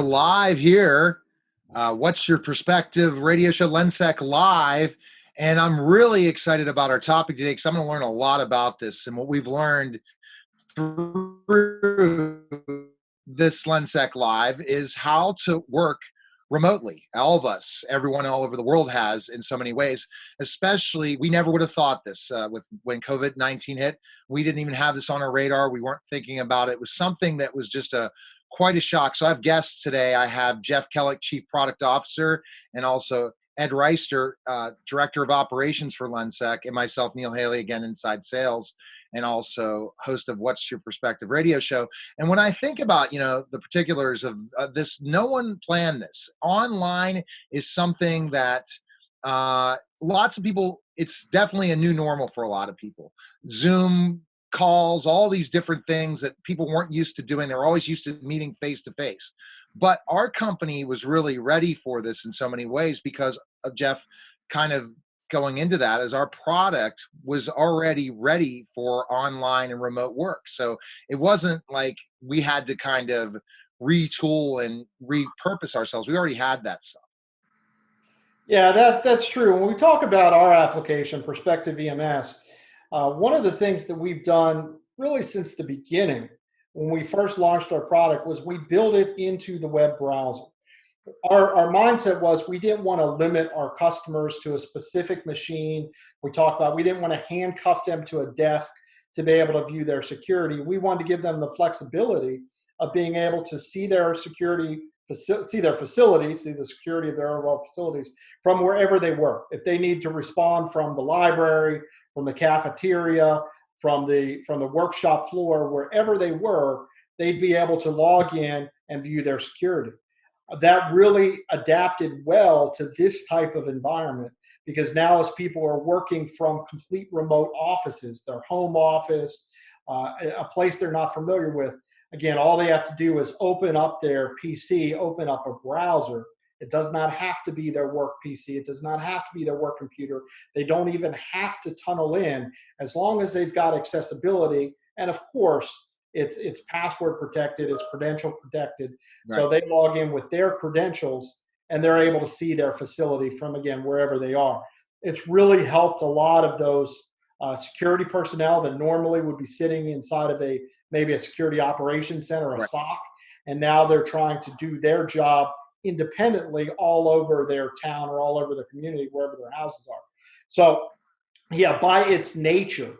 we're live here. What's Your Perspective radio show, LENSEC Live. And I'm really excited about our topic today because I'm going to learn a lot about this. And what we've learned through this LENSEC Live is how to work remotely. All of us, everyone all over the world has in so many ways. Especially, we never would have thought this when COVID-19 hit. We didn't even have this on our radar. We weren't thinking about it. It was something that was just quite a shock. So I have guests today. I have Jeff Kellick, Chief Product Officer, and also Ed Rister, Director of Operations for LENSEC, and myself, Neil Haley, again, Inside Sales, and also host of What's Your Perspective radio show. And when I think about, the particulars of this, no one planned this. Online is something that lots of people, it's definitely a new normal for a lot of people. Zoom calls, all these different things that people weren't used to doing. They were always used to meeting face to face. But our company was really ready for this in so many ways because of Jeff kind of going into that, as our product was already ready for online and remote work. So it wasn't like we had to kind of retool and repurpose ourselves. We already had that stuff. Yeah, that's true. When we talk about our application, Perspective VMS, one of the things that we've done really since the beginning, when we first launched our product, was we built it into the web browser. Our mindset was we didn't want to limit our customers to a specific machine. We talked about we didn't want to handcuff them to a desk to be able to view their security. We wanted to give them the flexibility of being able to see their security, see their facilities, see the security of their overall facilities from wherever they were. If they need to respond from the library, from the cafeteria, from the workshop floor, wherever they were, they'd be able to log in and view their security. That really adapted well to this type of environment, because now as people are working from complete remote offices, their home office, a place they're not familiar with, again, all they have to do is open up their PC, open up a browser. It does not have to be their work PC. It does not have to be their work computer. They don't even have to tunnel in, as long as they've got accessibility. And of course, it's password protected, it's credential protected. Right. So they log in with their credentials and they're able to see their facility from, again, wherever they are. It's really helped a lot of those security personnel that normally would be sitting inside of maybe a security operations center, a SOC, and now they're trying to do their job independently all over their town or all over their community, wherever their houses are. So yeah, by its nature,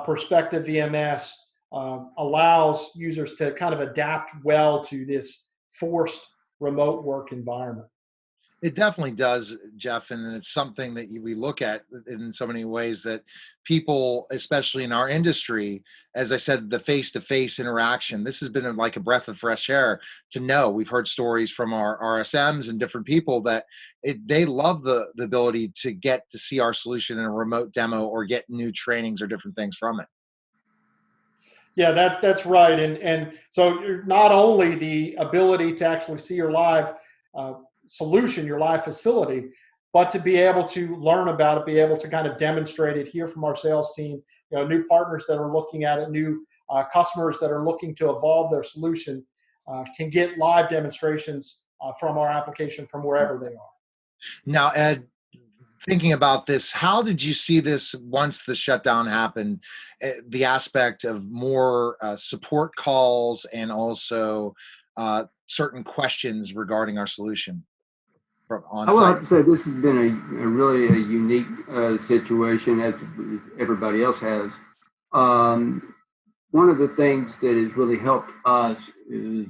Perspective VMS allows users to kind of adapt well to this forced remote work environment. It definitely does, Jeff, and it's something that we look at in so many ways that people, especially in our industry, as I said, the face-to-face interaction, this has been like a breath of fresh air to know. We've heard stories from our RSMs and different people that they love the ability to get to see our solution in a remote demo or get new trainings or different things from it. Yeah, that's right. And so not only the ability to actually see your live solution, your live facility, but to be able to learn about it, be able to kind of demonstrate it, hear from our sales team, new partners that are looking at it, new customers that are looking to evolve their solution can get live demonstrations from our application from wherever they are. Now, Ed, thinking about this, how did you see this once the shutdown happened, the aspect of more support calls and also certain questions regarding our solution? I will have to say this has been a really unique situation, as everybody else has. One of the things that has really helped us is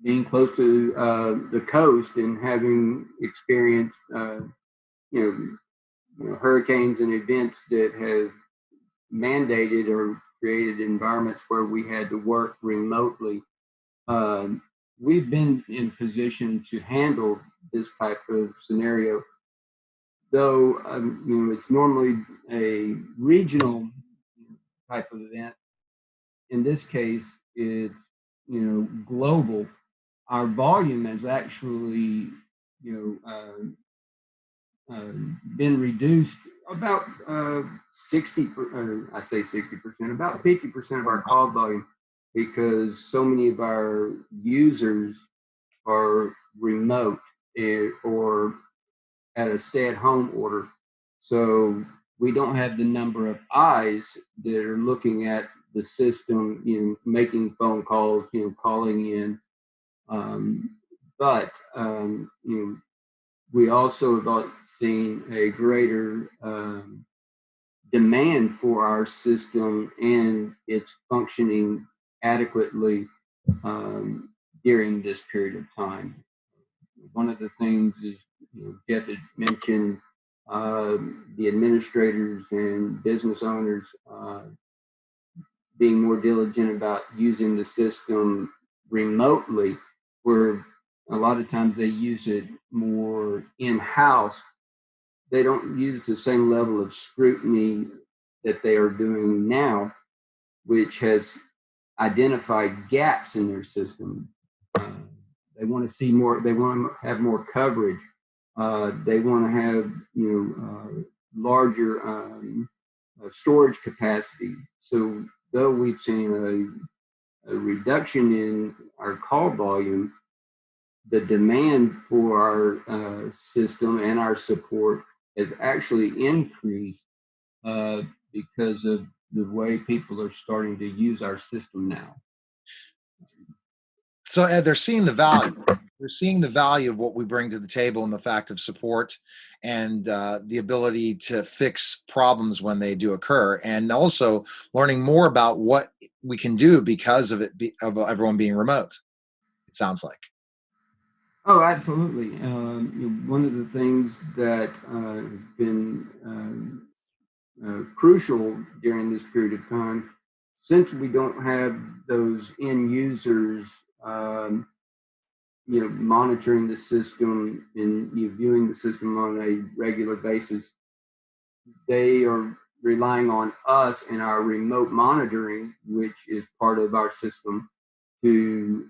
being close to the coast and having experienced, hurricanes and events that have mandated or created environments where we had to work remotely. We've been in position to handle this type of scenario, though it's normally a regional type of event. In this case, it's global. Our volume has actually been reduced about 60. I say 60%, about 50% of our call volume, because so many of our users are remote or at a stay-at-home order. So we don't have the number of eyes that are looking at the system, making phone calls, calling in. But we also have seen a greater demand for our system and its functioning adequately during this period of time. One of the things is, Jeff had mentioned the administrators and business owners being more diligent about using the system remotely, where a lot of times they use it more in-house. They don't use the same level of scrutiny that they are doing now, which has identified gaps in their system. They want to see more. They want to have more coverage. They want to have larger storage capacity. So though we've seen a reduction in our call volume, the demand for our system and our support has actually increased because of the way people are starting to use our system now. So Ed, they're seeing the value. They're seeing the value of what we bring to the table and the fact of support and the ability to fix problems when they do occur, and also learning more about what we can do because of of everyone being remote. It sounds like. Oh, absolutely. One of the things that has been crucial during this period of time, since we don't have those end users, monitoring the system and viewing the system on a regular basis, they are relying on us and our remote monitoring, which is part of our system, to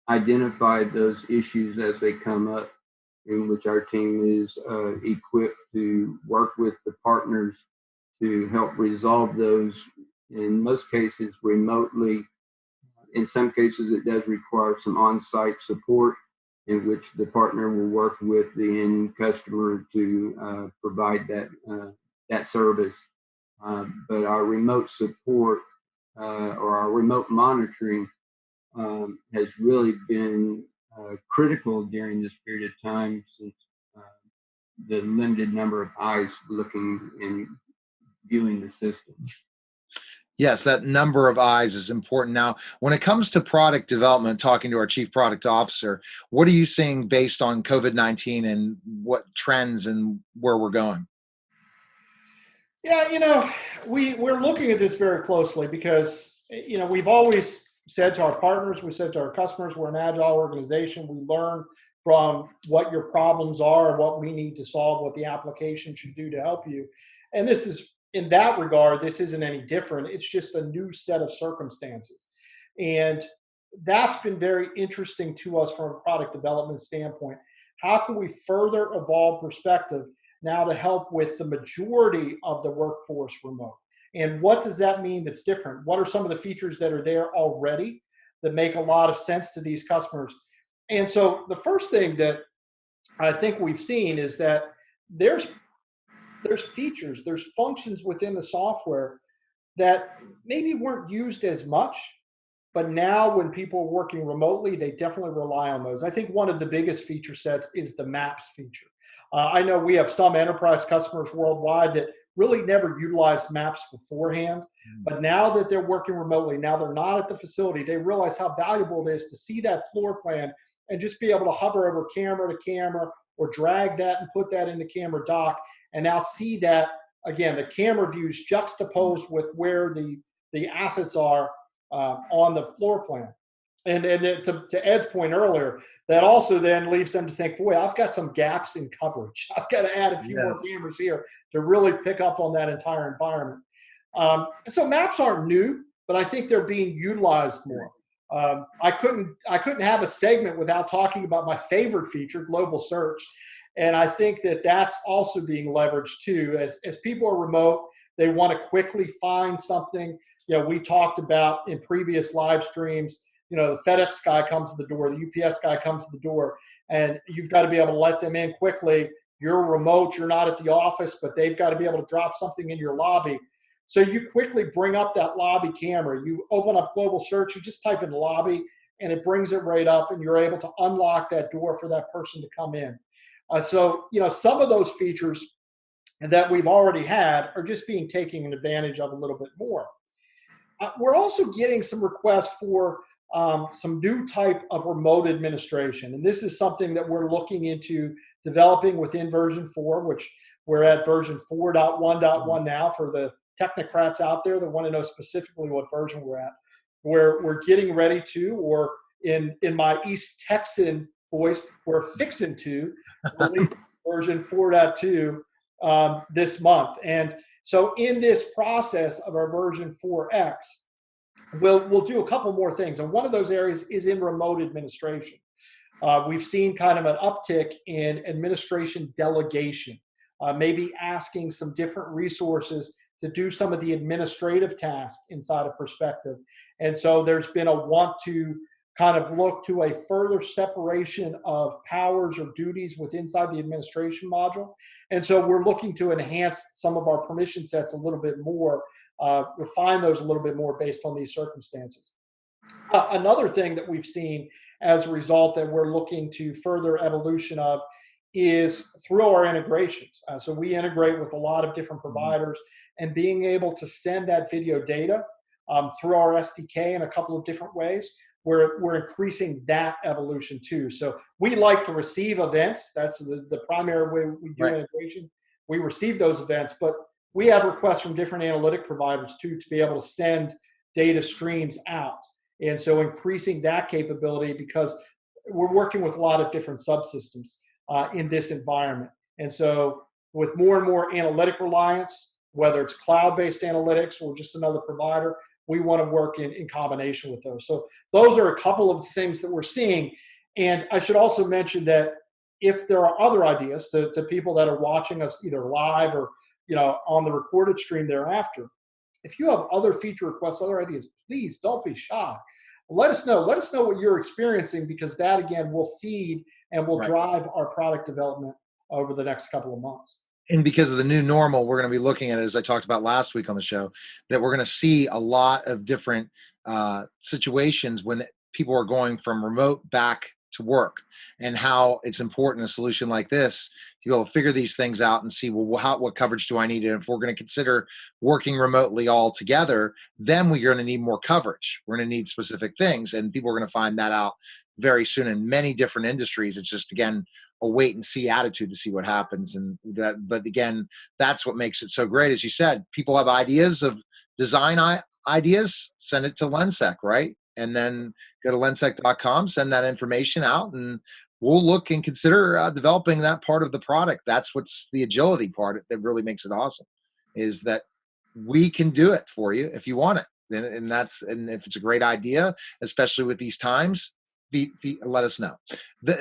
identify those issues as they come up, in which our team is equipped to work with the partners to help resolve those, in most cases remotely. In some cases, it does require some on-site support, in which the partner will work with the end customer to provide that service. But our remote support or our remote monitoring has really been critical during this period of time, since the limited number of eyes looking and viewing the system. Yes, that number of eyes is important. Now, when it comes to product development, talking to our chief product officer, what are you seeing based on COVID-19 and what trends and where we're going? Yeah, we're looking at this very closely because, we've always said to our partners, we said to our customers, we're an agile organization. We learn from what your problems are, what we need to solve, what the application should do to help you. And this is, in that regard, this isn't any different. It's just a new set of circumstances. And that's been very interesting to us from a product development standpoint. How can we further evolve Perspective now to help with the majority of the workforce remote? And what does that mean that's different? What are some of the features that are there already that make a lot of sense to these customers? And so the first thing that I think we've seen is that there's features, there's functions within the software that maybe weren't used as much, but now when people are working remotely, they definitely rely on those. I think one of the biggest feature sets is the maps feature. I know we have some enterprise customers worldwide that really never utilized maps beforehand, but now that they're working remotely, now they're not at the facility, they realize how valuable it is to see that floor plan and just be able to hover over camera to camera or drag that and put that in the camera dock, and now see that, again, the camera views juxtaposed with where the assets are on the floor plan. And to Ed's point earlier, that also then leaves them to think, boy, I've got some gaps in coverage. I've got to add a few more cameras here to really pick up on that entire environment. So maps aren't new, but I think they're being utilized more. I couldn't have a segment without talking about my favorite feature, global search. And I think that that's also being leveraged too. As people are remote, they want to quickly find something. We talked about in previous live streams the FedEx guy comes to the door, the UPS guy comes to the door, and you've got to be able to let them in quickly. You're remote, you're not at the office, but they've got to be able to drop something in your lobby. So you quickly bring up that lobby camera. You open up global search, you just type in lobby, and it brings it right up, and you're able to unlock that door for that person to come in. So some of those features that we've already had are just being taken advantage of a little bit more. We're also getting some requests for some new type of remote administration. And this is something that we're looking into developing within version 4, which we're at version 4.1.1 now. For the technocrats out there that want to know specifically what version we're at, we're getting ready to, or in my East Texan voice, we're fixing to release version 4.2 this month. And so in this process of our version 4X, we'll do a couple more things. And one of those areas is in remote administration. We've seen kind of an uptick in administration delegation, maybe asking some different resources to do some of the administrative tasks inside of Perspective. And so there's been a want to kind of look to a further separation of powers or duties within inside the administration module. And so we're looking to enhance some of our permission sets a little bit more, refine those a little bit more based on these circumstances. Another thing that we've seen as a result that we're looking to further evolution of is through our integrations. So we integrate with a lot of different providers, and being able to send that video data through our SDK in a couple of different ways, we're increasing that evolution too. So we like to receive events. That's the primary way we do integration. We receive those events, but we have requests from different analytic providers too to be able to send data streams out. And so increasing that capability, because we're working with a lot of different subsystems in this environment. And so with more and more analytic reliance, whether it's cloud-based analytics or just another provider, we want to work in combination with those. So those are a couple of things that we're seeing. And I should also mention that if there are other ideas to people that are watching us either live or on the recorded stream thereafter, if you have other feature requests, other ideas, please don't be shy. Let us know. Let us know what you're experiencing, because that, again, will feed and will drive our product development over the next couple of months. And because of the new normal, we're going to be looking at, as I talked about last week on the show, that we're going to see a lot of different situations when people are going from remote back to work, and how it's important a solution like this to be able to figure these things out and see, well, what coverage do I need? And if we're going to consider working remotely all together, then we're going to need more coverage. We're going to need specific things, and people are going to find that out very soon in many different industries. It's just, again, a wait and see attitude to see what happens. And but again, that's what makes it so great. As you said, people have ideas of design ideas, send it to LENSEC, right? And then go to lensec.com, send that information out, and we'll look and consider developing that part of the product. That's what's the agility part that really makes it awesome, is that we can do it for you if you want it. And if it's a great idea, especially with these times, let us know.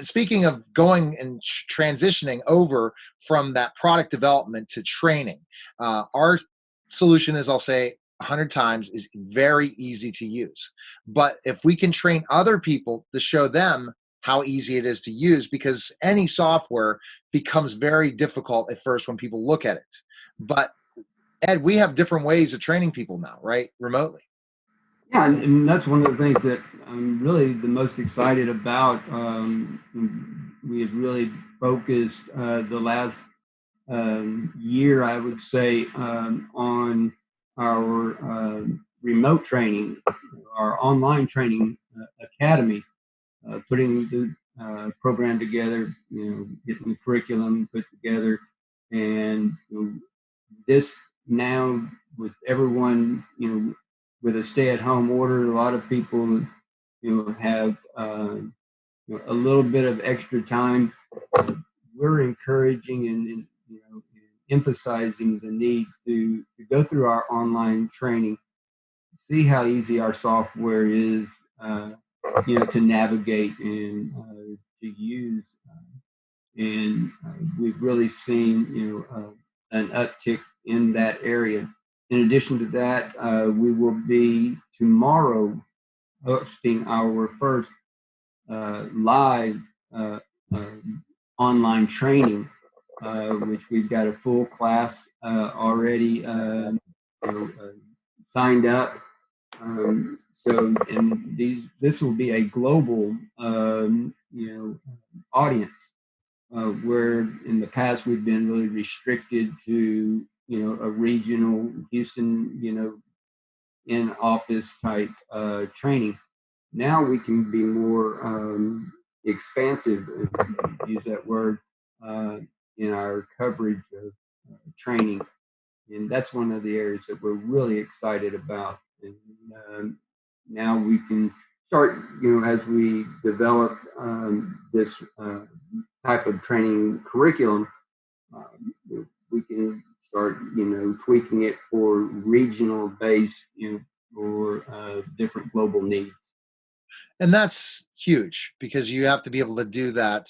Speaking of going and transitioning over from that product development to training, our solution, as I'll say 100 times, is very easy to use. But if we can train other people to show them how easy it is to use, because any software becomes very difficult at first when people look at it. But Ed, we have different ways of training people now, right? Remotely. Yeah, and that's one of the things that I'm really the most excited about. We have really focused the last year, I would say, on our remote training, our online training academy, putting the program together, getting the curriculum put together, and this now with everyone, with a stay-at-home order, a lot of people, have a little bit of extra time. We're encouraging and emphasizing the need to go through our online training, see how easy our software is, to navigate and to use. And we've really seen, an uptick in that area. In addition to that, we will be tomorrow hosting our first live online training, which we've got a full class already signed up. And this will be a global, audience, where in the past we've been really restricted to, a regional Houston, in office type training. Now we can be more expansive, use that word, in our coverage of training. And that's one of the areas that we're really excited about. And now we can start, as we develop this type of training curriculum, we can start, tweaking it for regional base, or different global needs. And that's huge, because you have to be able to do that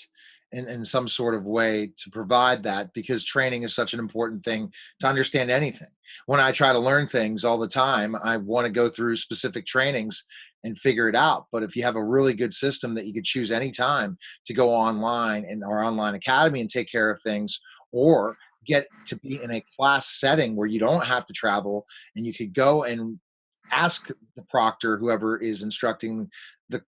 in some sort of way to provide that, because training is such an important thing to understand anything. When I try to learn things all the time, I want to go through specific trainings and figure it out. But if you have a really good system that you could choose anytime to go online in our online academy and take care of things, or get to be in a class setting where you don't have to travel and you could go and ask the proctor, whoever is instructing the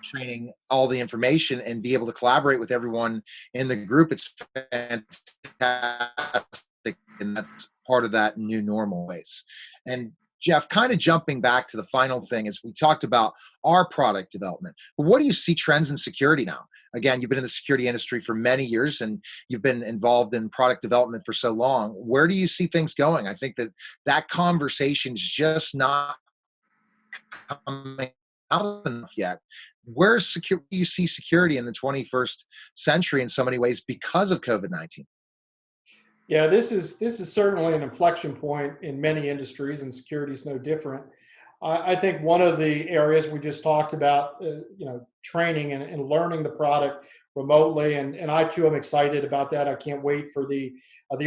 training, all the information, and be able to collaborate with everyone in the group. It's fantastic, and that's part of that new normal ways. And Jeff, kind of jumping back to the final thing, is we talked about our product development. But what do you see trends in security now? Again, you've been in the security industry for many years, and you've been involved in product development for so long. Where do you see things going? I think that conversation's just not coming out enough yet. Where's security? Do you see security in the 21st century in so many ways because of COVID-19? Yeah, this is certainly an inflection point in many industries, and security is no different. I think one of the areas we just talked about, training and learning the product remotely, and I too am excited about that. I can't wait for the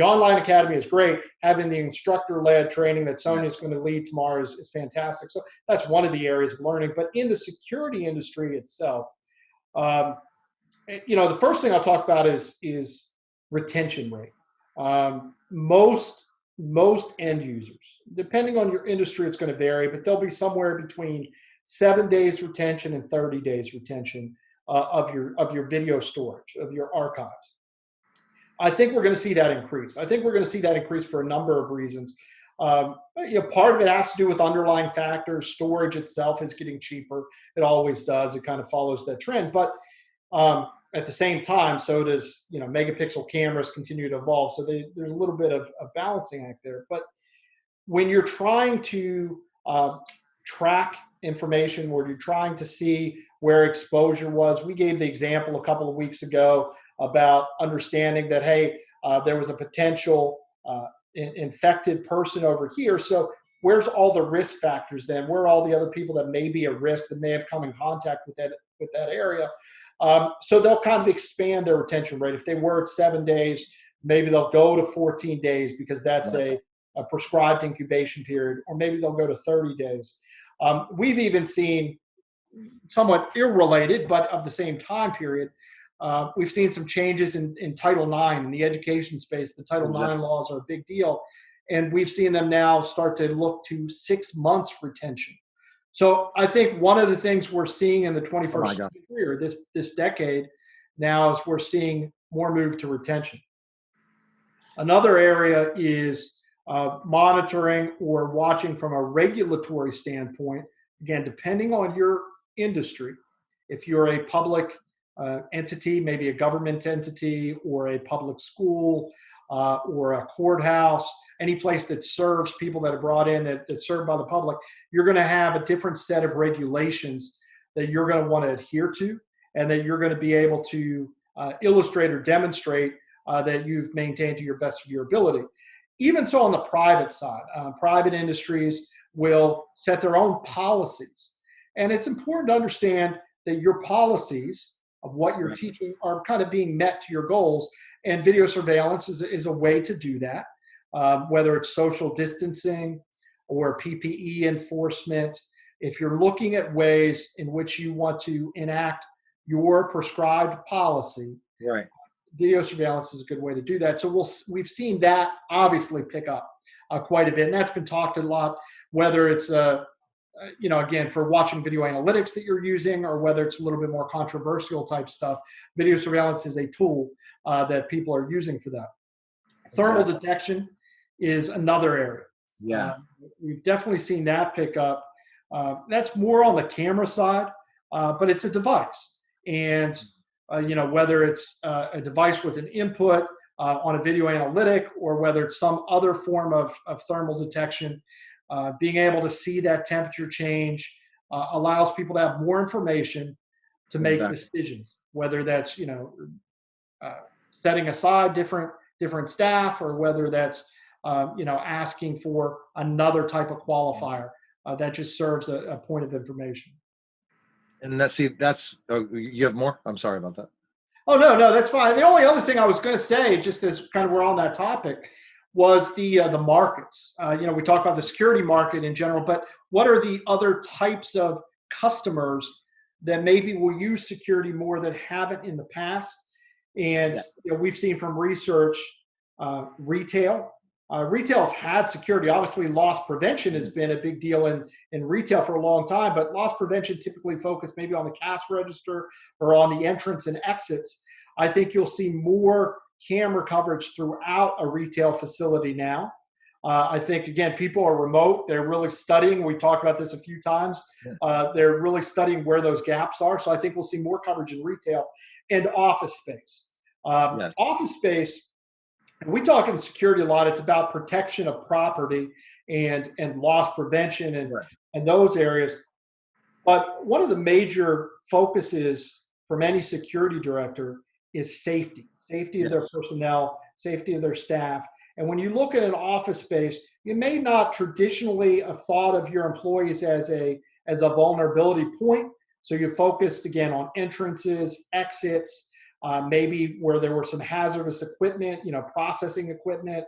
online academy is great. Having the instructor-led training that Sonia's going to lead tomorrow is fantastic. So that's one of the areas of learning. But in the security industry itself, the first thing I'll talk about is retention rate. Most end users, depending on your industry, it's going to vary, but there'll be somewhere between 7 days retention and 30 days retention of your video storage, of your archives. I think we're going to see that increase. I think we're going to see that increase for a number of reasons. Part of it has to do with underlying factors. Storage itself is getting cheaper. It always does. It kind of follows that trend. But at the same time, so does megapixel cameras continue to evolve. So there's a little bit of a balancing act there. But when you're trying to track information, where you're trying to see where exposure was, we gave the example a couple of weeks ago about understanding that, hey, there was a potential infected person over here. So where's all the risk factors then? Where are all the other people that may be at risk, that may have come in contact with that area? So they'll kind of expand their retention rate. If they were at 7 days, maybe they'll go to 14 days because that's a prescribed incubation period, or maybe they'll go to 30 days. We've even seen, somewhat irrelated, but of the same time period, we've seen some changes in Title IX in the education space. The Title IX laws are a big deal. And we've seen them now start to look to 6 months retention. So I think one of the things we're seeing in the 21st century, or this decade now, is we're seeing more move to retention. Another area is monitoring or watching from a regulatory standpoint. Again, depending on your industry, if you're a public entity, maybe a government entity, or a public school, or a courthouse, any place that serves people that are brought in that's served by the public, you're going to have a different set of regulations that you're going to want to adhere to, and that you're going to be able to illustrate or demonstrate that you've maintained to your best of your ability. Even so, on the private side, private industries will set their own policies. And it's important to understand that your policies of what you're teaching are kind of being met to your goals. And video surveillance is a way to do that, whether it's social distancing or PPE enforcement. if you're looking at ways in which you want to enact your prescribed policy, Right. video surveillance is a good way to do that. So we've seen that obviously pick up quite a bit, and that's been talked a lot, whether it's again, for watching video analytics that you're using, or whether it's a little bit more controversial type stuff. Video surveillance is a tool that people are using for that. Thermal detection is another area. Yeah. We've definitely seen that pick up. That's more on the camera side, but it's a device. And, whether it's a device with an input on a video analytic, or whether it's some other form of thermal detection, being able to see that temperature change allows people to have more information to make decisions, whether that's, setting aside different staff, or whether that's, asking for another type of qualifier that just serves a point of information. And you have more? I'm sorry about that. Oh, no, that's fine. The only other thing I was going to say, just as kind of we're on that topic, was the markets. We talk about the security market in general, but what are the other types of customers that maybe will use security more that haven't in the past? And we've seen from research, retail. Retail's had security. Obviously, loss prevention has been a big deal in retail for a long time, but loss prevention typically focused maybe on the cash register or on the entrance and exits. I think you'll see more camera coverage throughout a retail facility now. I think, again, people are remote. They're really studying. We talked about this a few times. They're really studying where those gaps are. So I think we'll see more coverage in retail and office space. Office space, and we talk in security a lot, it's about protection of property and loss prevention and those areas. But one of the major focuses from any security director is safety of their personnel, safety of their staff. And when you look at an office space, you may not traditionally have thought of your employees as a vulnerability point. So you focused, again, on entrances, exits, maybe where there were some hazardous equipment, processing equipment,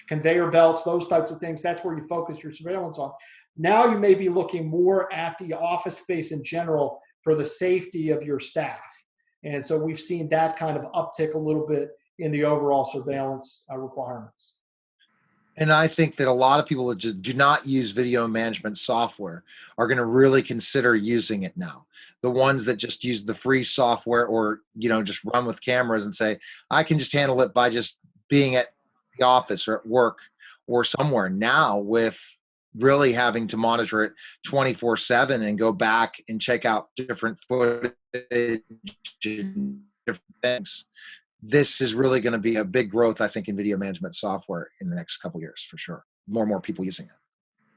conveyor belts, those types of things. That's where you focus your surveillance on. Now you may be looking more at the office space in general for the safety of your staff. And so we've seen that kind of uptick a little bit in the overall surveillance requirements. And I think that a lot of people that just do not use video management software are going to really consider using it now. The ones that just use the free software, or, just run with cameras and say, I can just handle it by just being at the office or at work or somewhere. Now, with really having to monitor it 24/7 and go back and check out different footage and different things, this is really going to be a big growth, I think, in video management software in the next couple of years, for sure. More and more people using it.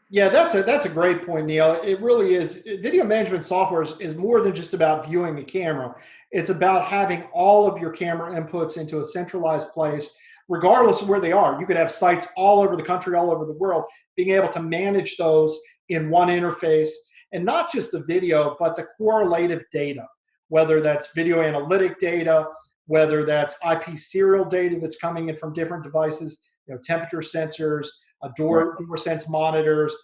Yeah, that's a great point, Neil. It really is. Video management software is more than just about viewing the camera. It's about having all of your camera inputs into a centralized place, regardless of where they are. You could have sites all over the country, all over the world, being able to manage those in one interface, and not just the video, but the correlative data, whether that's video analytic data, whether that's IP serial data that's coming in from different devices, temperature sensors, door sense monitors,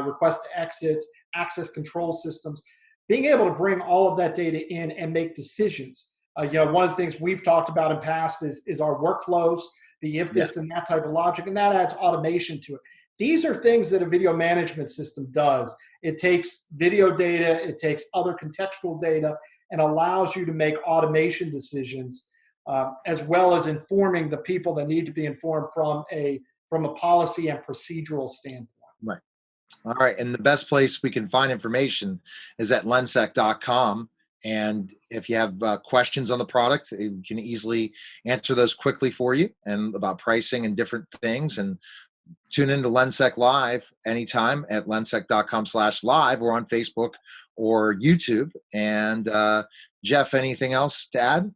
request to exits, access control systems. Being able to bring all of that data in and make decisions. One of the things we've talked about in past is our workflows, the if this and that type of logic, and that adds automation to it. These are things that a video management system does. It takes video data, it takes other contextual data, and allows you to make automation decisions, as well as informing the people that need to be informed from a policy and procedural standpoint. Right. All right. And the best place we can find information is at lensec.com. And if you have questions on the product, it can easily answer those quickly for you, and about pricing and different things. And tune into LENSEC Live anytime at lensec.com/live, or on Facebook or YouTube. And Jeff, anything else to add?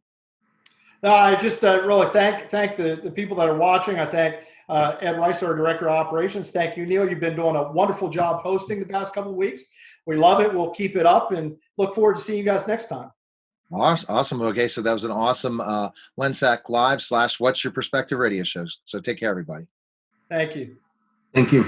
No, I just really thank the people that are watching. I thank Ed Rister, our Director of Operations. Thank you, Neil. You've been doing a wonderful job hosting the past couple of weeks. We love it. We'll keep it up and look forward to seeing you guys next time. Awesome. Okay, so that was an awesome LENSEC Live / What's Your Perspective radio show. So take care, everybody. Thank you. Thank you.